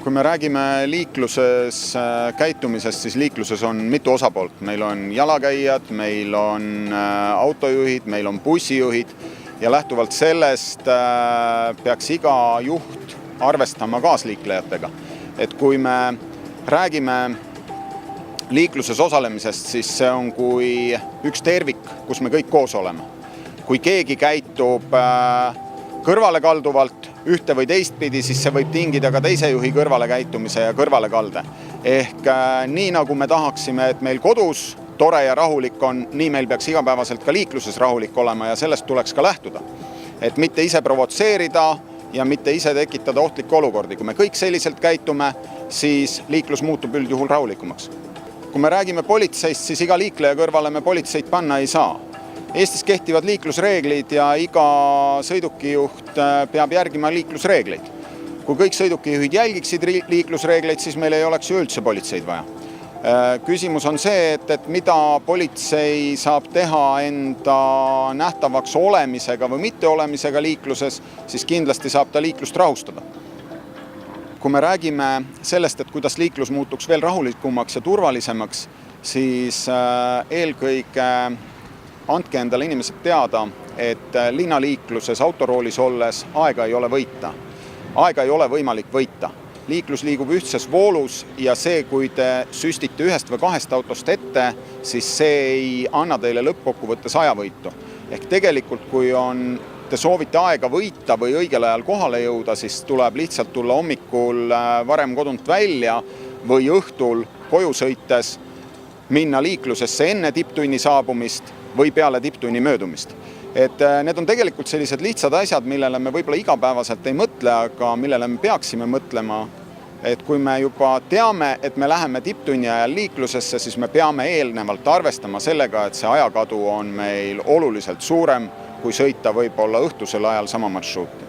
Kui me räägime liikluses käitumisest, siis liikluses on mitu osapoolt. Meil on jalakäijad, meil on autojuhid, meil on bussijuhid ja lähtuvalt sellest peaks iga juht arvestama kaasliiklejatega. Et kui me räägime liikluses osalemisest, siis see on kui üks tervik, kus me kõik koos oleme. Kui keegi käitub kõrvalekalduvalt ühte või teistpidi, siis see võib tingida ka teise juhi kõrvalekäitumise ja kõrvalekalde. Ehk nii nagu me tahaksime, et meil kodus tore ja rahulik on, nii meil peaks igapäevaselt ka liikluses rahulik olema ja sellest tuleks ka lähtuda. Et mitte ise provotseerida ja mitte ise tekitada ohtlikke olukordi. Kui me kõik selliselt käitume, siis liiklus muutub üldjuhul rahulikumaks. Kui me räägime politseist, siis iga liikleja kõrvale me politseid panna ei saa. Eestis kehtivad liiklusreeglid ja iga sõidukijuht peab järgima liiklusreegleid. Kui kõik sõidukijuhid jälgiksid liiklusreegleid, siis meil ei oleks ju üldse politseid vaja. Küsimus on see, et mida politsei saab teha enda nähtavaks olemisega või mitte olemisega liikluses, siis kindlasti saab ta liiklust rahustada. Kui me räägime sellest, et kuidas liiklus muutuks veel rahulikumaks ja turvalisemaks, siis eelkõige andke endale inimesed teada, et linnaliikluses autoroolis olles aega ei ole võita. Aega ei ole võimalik võita. Liiklus liigub ühtses voolus ja see, kui te süstite ühest või kahest autost ette, siis see ei anna teile lõppkokkuvõttes ajavõitu. Ehk tegelikult, kui te soovite aega võita või õigel ajal kohale jõuda, siis tuleb lihtsalt tulla hommikul varem kodunt välja või õhtul koju sõites minna liiklusesse enne tipptunni saabumist või peale tipptunni möödumist. Et need on tegelikult sellised lihtsad asjad, millele me võib-olla igapäevaselt ei mõtle, aga millele me peaksime mõtlema. Et kui me juba teame, et me läheme tipptunni ajal liiklusesse, siis me peame eelnevalt arvestama sellega, et see ajakadu on meil oluliselt suurem, kui sõita võib-olla õhtusel ajal sama marsruuti.